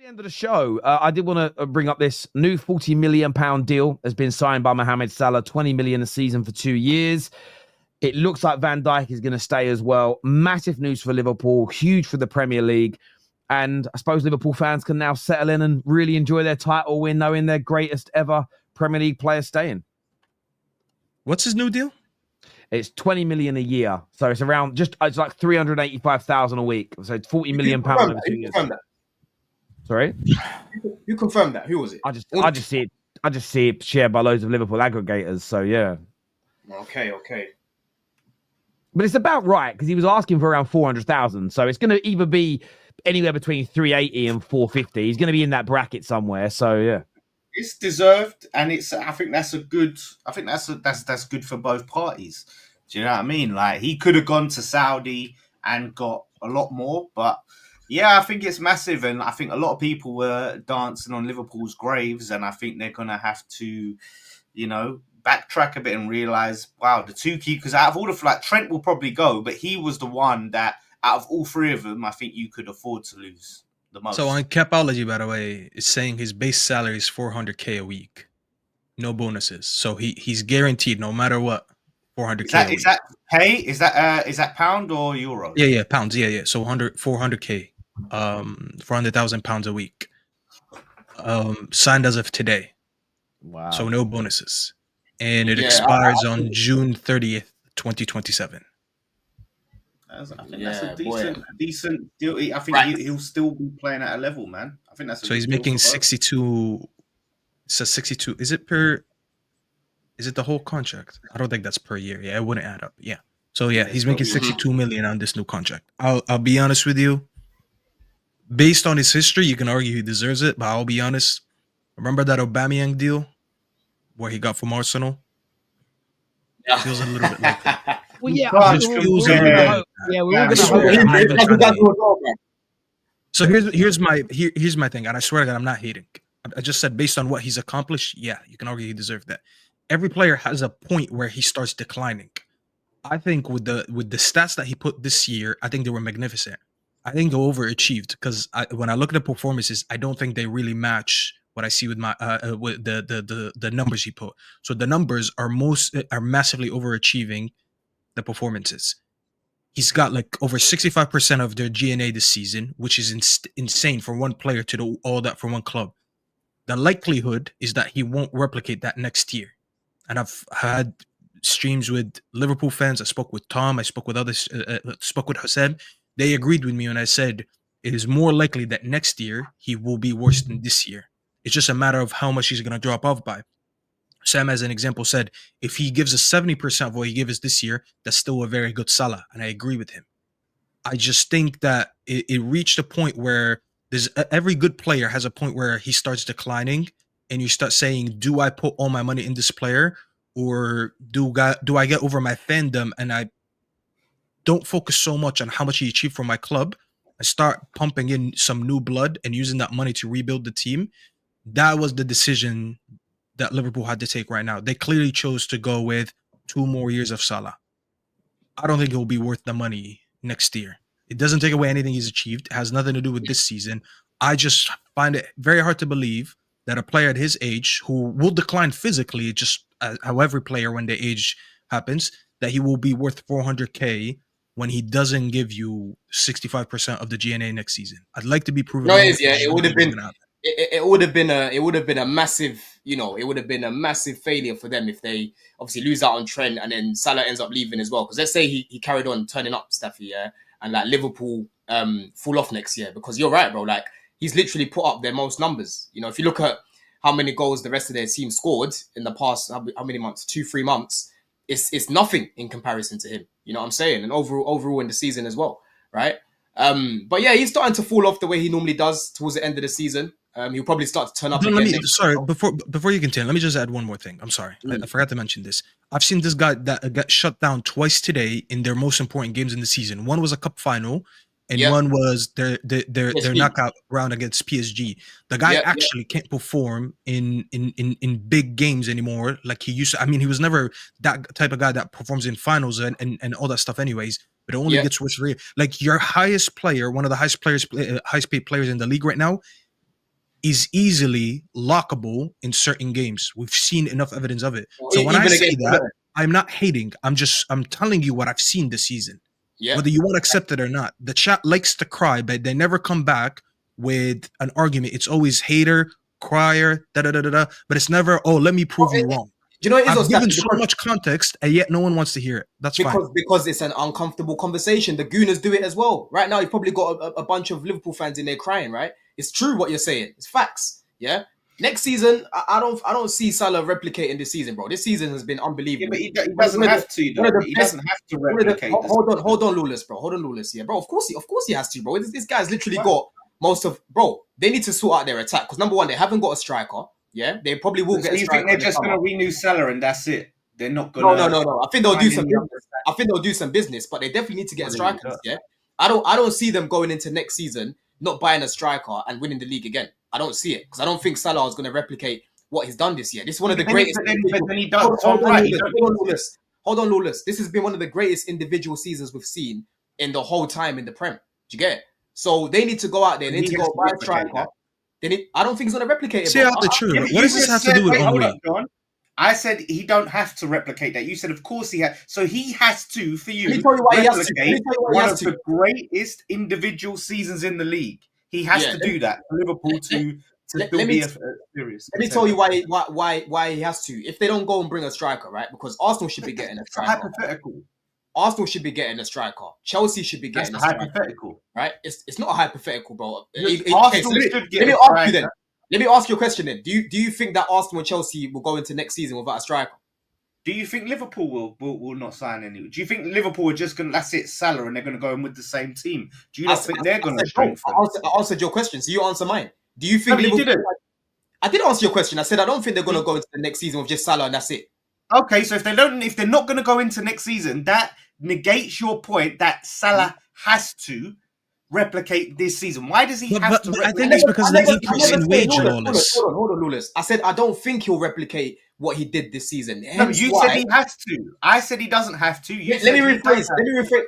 The end of the show, I did want to bring up this new £40 million deal has been signed by Mohamed Salah, 20 million a season for 2 years. It looks like Van Dijk is going to stay as well. Massive news for Liverpool, huge for the Premier League. And I suppose Liverpool fans can now settle in and really enjoy their title win, knowing their greatest ever Premier League player staying. What's his new deal? It's 20 million a year. So it's around it's like 385,000 a week. So it's 40 million pounds over 2 years. Sorry? You confirmed that. Who was it? I just see it shared by loads of Liverpool aggregators. So yeah. Okay. But it's about right because he was asking for around 400,000. So it's going to either be anywhere between 380 and 450. He's going to be in that bracket somewhere. So yeah. It's deserved, and I think that's good for both parties. Do you know what I mean? Like, he could have gone to Saudi and got a lot more, but yeah, I think it's massive, and I think a lot of people were dancing on Liverpool's graves, and I think they're gonna have to, backtrack a bit and realize, wow, the two key, because out of all the Trent will probably go, but he was the one that out of all three of them, I think you could afford to lose the most. So on Capology, by the way, it's saying his base salary is 400K a week, no bonuses. So he's guaranteed no matter what, 400K. Is that pay? Is that pound or euro? Yeah, pounds. Yeah. So 400K, 400,000 pounds a week. Signed as of today. Wow. So no bonuses, and it expires on June 30th, 2027. I think that's a decent deal. I think he'll still be playing at a level, man. I think that's. So he's making 62. It says 62. Is it the whole contract? I don't think that's per year. Yeah, it wouldn't add up. Yeah. So yeah, he's making 62 million on this new contract. I'll be honest with you. Based on his history, you can argue he deserves it, but I'll be honest. Remember that Aubameyang deal where he got from Arsenal? It feels a little bit like that. Well, yeah, we're all gonna hope. So here's my thing, and I swear to God, I'm not hating. I just said based on what he's accomplished, yeah, you can argue he deserved that. Every player has a point where he starts declining. I think with the stats that he put this year, I think they were magnificent. I think they overachieved because when I look at the performances, I don't think they really match what I see with my with the numbers he put. So the numbers are massively overachieving the performances. He's got like over 65% of their GNA this season, which is insane for one player to do all that for one club. The likelihood is that he won't replicate that next year. And I've had streams with Liverpool fans. I spoke with Tom. I spoke with others. Spoke with Hossein. They agreed with me when I said it is more likely that next year he will be worse than this year. It's just a matter of how much he's going to drop off by. Sam, as an example, said if he gives us 70% of what he gave us this year, that's still a very good Salah, and I agree with him. I just think that it reached a point where every good player has a point where he starts declining, and you start saying, do I put all my money in this player, or do I get over my fandom and I don't focus so much on how much he achieved for my club and start pumping in some new blood and using that money to rebuild the team? That was the decision that Liverpool had to take right now. They clearly chose to go with 2 more years of Salah. I don't think it will be worth the money next year. It doesn't take away anything he's achieved. It has nothing to do with this season. I just find it very hard to believe that a player at his age who will decline physically, just how every player when their age happens, that he will be worth 400K when he doesn't give you 65% of the GNA next season. I'd like to be proven. No, it is. Yeah, it would have been. It would have been a massive, it would have been a massive failure for them if they obviously lose out on Trent and then Salah ends up leaving as well. Because let's say he carried on turning up, Staffy, yeah, and like Liverpool fall off next year. Because you're right, bro. Like he's literally put up their most numbers. If you look at how many goals the rest of their team scored in the past, how many months, 2-3 months, it's nothing in comparison to him. You know what I'm saying? And overall in the season as well, right? But yeah, he's starting to fall off the way he normally does towards the end of the season. He'll probably start to turn up before you continue, let me just add one more thing. I'm sorry. I forgot to mention this. I've seen this guy that got shut down twice today in their most important games in the season. One was a cup final, and one was their knockout round against PSG. The guy actually can't perform in big games anymore like he used to. I mean, he was never that type of guy that performs in finals and all that stuff anyways. But it only gets worse for you. Like your highest player, one of the highest paid players in the league right now, is easily lockable in certain games. We've seen enough evidence of it. So when Even I say against that, Fulham. I'm not hating. I'm telling you what I've seen this season. Yeah. Whether you want to accept it or not. The chat likes to cry, but they never come back with an argument. It's always hater, crier, da-da-da-da-da. But it's never, oh, let me prove you wrong. Do you know what it is? I've given so Because- much context, and yet no one wants to hear it. That's fine. Because it's an uncomfortable conversation. The Gooners do it as well. Right now, you've probably got a bunch of Liverpool fans in there crying, right? It's true what you're saying. It's facts. Yeah. Next season, I don't see Salah replicating this season, bro. This season has been Yeah, unbelievable. but he doesn't have to. Though. He doesn't have to replicate. Hold on, Lawless, bro. Hold on, Lawless. Yeah, bro. Of course he has to, bro. This guy's literally got most of, bro. They need to sort out their attack because number one, they haven't got a striker. Yeah, they probably will So get. you a striker think they're just going to renew Salah and that's it? They're not going to. No. I think they'll do some. I think they'll do some business, but they definitely need to get strikers. Yeah, I don't see them going into next season not buying a striker and winning the league again. I don't see it because I don't think Salah is going to replicate what he's done this year. This is one of the greatest. But then he does. Hold on, Lawless. This has been one of the greatest individual seasons we've seen in the whole time in the Prem. Do you get it? So they need to go out there. They need to go buy a striker. I don't think he's going to replicate it. See out the truth. What does this have to do with Henry? I said he don't have to replicate that. You said, of course he has. So he has to, for you, replicate one of the greatest individual seasons in the league. He has to do that for Liverpool to still be a serious. Let me tell you why he has to. If they don't go and bring a striker, right? Because Arsenal should be getting a striker. Hypothetical. Arsenal should be getting a striker. Chelsea should be getting a striker. Hypothetical. Right? It's not a hypothetical, bro. Arsenal should get a striker. Let me ask you a question then. Do you think that Arsenal and Chelsea will go into next season without a striker? Do you think Liverpool will not sign any? Do you think Liverpool are just going to, that's it, Salah, and they're going to go in with the same team? Do you not think they're going to strengthen? I answered your question, so you answer mine. Do you think Liverpool... you didn't. I did answer your question. I said I don't think they're going to go into the next season with just Salah and that's it. Okay, so if they're not going to go into next season, that negates your point that Salah has to replicate this season. Why does he have to replicate? I think it's because of the increase in wage, Lawless. Hold on, Lawless. I said I don't think he'll replicate what he did this season. No, you said he has to. I said he doesn't have to. Let me rephrase.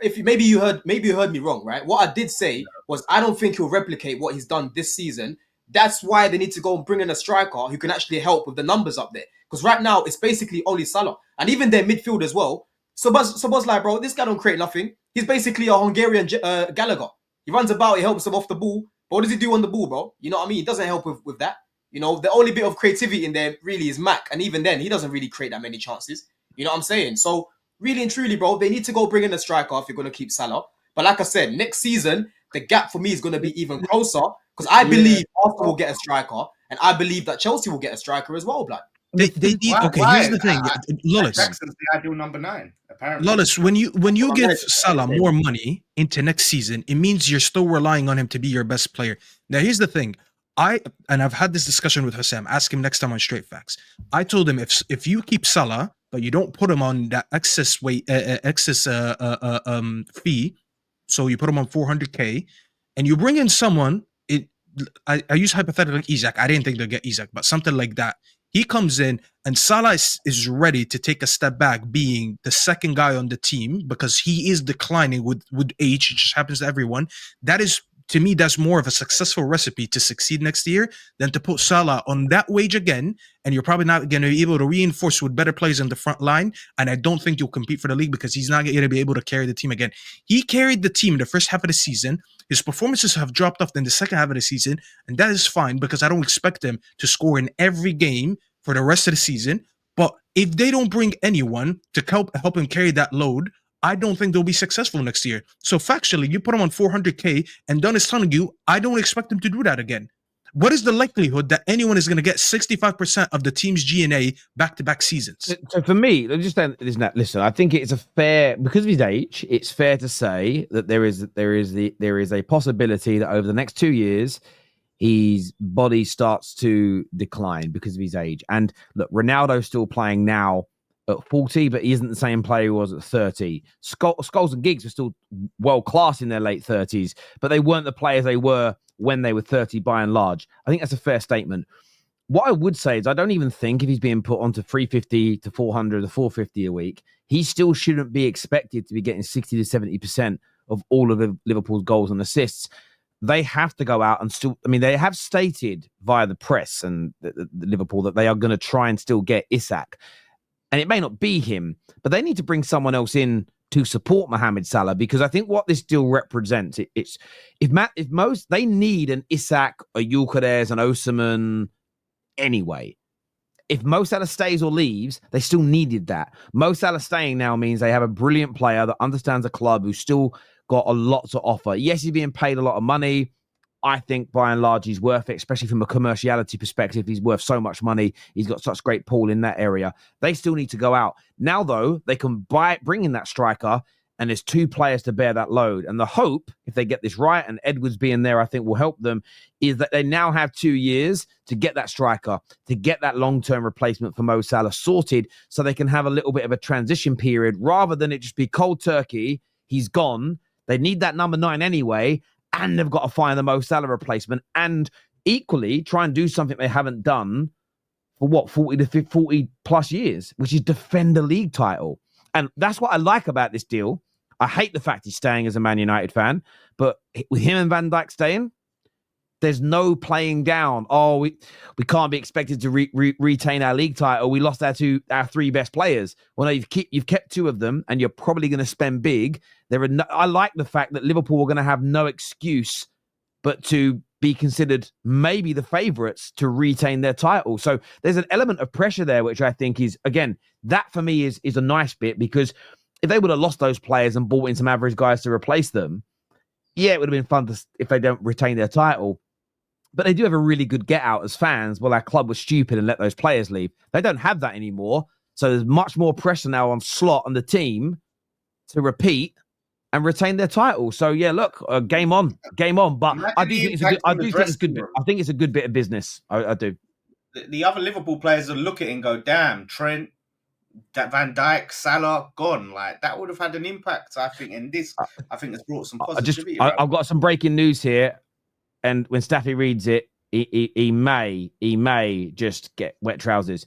If maybe you heard me wrong, right? What I did say was I don't think he'll replicate what he's done this season. That's why they need to go and bring in a striker who can actually help with the numbers up there. Because right now it's basically only Salah and even their midfield as well. So Buzz like, bro, this guy don't create nothing. He's basically a Hungarian Gallagher. He runs about, he helps them off the ball. But what does he do on the ball, bro? You know what I mean? He doesn't help with that. You know, the only bit of creativity in there really is Mac. And even then, he doesn't really create that many chances. You know what I'm saying? So really and truly, bro, they need to go bring in a striker if you're going to keep Salah. But like I said, next season, the gap for me is going to be even closer. Because I believe Arsenal will get a striker. And I believe that Chelsea will get a striker as well, blood. They need, okay, here's the thing. Lawless. Jackson's the ideal number 9, apparently. Lawless, when you give Salah more money into next season, it means you're still relying on him to be your best player. Now, here's the thing. I've had this discussion with Hassam. Ask him next time on Straight Facts. I told him if you keep Salah, but you don't put him on that excess fee, so you put him on 400k, and you bring in someone. I use hypothetical Isak. I didn't think they'll get Isak, but something like that. He comes in and Salah is ready to take a step back, being the second guy on the team because he is declining with age. It just happens to everyone. That is, to me, that's more of a successful recipe to succeed next year than to put Salah on that wage again. And you're probably not going to be able to reinforce with better players in the front line. And I don't think you'll compete for the league because he's not going to be able to carry the team again. He carried the team the first half of the season. His performances have dropped off in the second half of the season. And that is fine because I don't expect him to score in every game for the rest of the season. But if they don't bring anyone to help him carry that load, I don't think they'll be successful next year. So factually, you put him on 400k and Don is telling you, I don't expect him to do that again. What is the likelihood that anyone is going to get 65% of the team's G&A back-to-back seasons? So for me, listen, I think it's a fair, because of his age, it's fair to say that there is a possibility that over the next 2 years, his body starts to decline because of his age. And look, Ronaldo's still playing now at 40, but he isn't the same player he was at 30. Scholes and Giggs were still world-class in their late 30s, but they weren't the players they were when they were 30 by and large. I think that's a fair statement. What I would say is I don't even think if he's being put onto 350 to 400 to 450 a week, he still shouldn't be expected to be getting 60 to 70% of all of Liverpool's goals and assists. they have to go out and still. I mean, they have stated via the press and the Liverpool that they are going to try and still get Isak, and it may not be him, but they need to bring someone else in to support Mohamed Salah, because I think what this deal represents, it's if most they need an Isak, a Gyökeres, an Osimhen anyway. If Mo Salah stays or leaves, they still needed that. Mo Salah staying now means they have a brilliant player that understands the club, who's still got a lot to offer. Yes, he's being paid a lot of money. I think by and large he's worth it, especially from a commerciality perspective. He's worth so much money. He's got such great pull in that area. They still need to go out. Now, though, they can bring in that striker, and there's 2 players to bear that load. And the hope, if they get this right, and Edwards being there, I think will help them, is that they now have 2 years to get that striker, to get that long-term replacement for Mo Salah sorted, so they can have a little bit of a transition period rather than it just be cold turkey. He's gone. They need that number 9 anyway, and they've got to find the Mo Salah replacement, and equally try and do something they haven't done for 40 plus years, which is defend the league title. And that's what I like about this deal. I hate the fact he's staying as a Man United fan, but with him and Van Dijk staying, there's no playing down. Oh, we can't be expected to retain our league title. We lost our 3 best players. Well, no, you've kept 2 of them, and you're probably going to spend big. I like the fact that Liverpool are going to have no excuse but to be considered maybe the favourites to retain their title. So there's an element of pressure there, which I think is, again, that for me is a nice bit, because if they would have lost those players and brought in some average guys to replace them, yeah, it would have been fun if they don't retain their title. But they do have a really good get out as fans. Well, our club was stupid and let those players leave. They don't have that anymore. So there's much more pressure now on Slot and the team to repeat and retain their title. So yeah, look, game on. But I do think it's good. I think it's a good bit of business. I do. The other Liverpool players will look at it and go, "Damn, Trent, that Van Dijk, Salah gone." Like that would have had an impact, I think. And this, I think, has brought some positivity. I've got some breaking news here, and when Staffy reads it, he may just get wet trousers.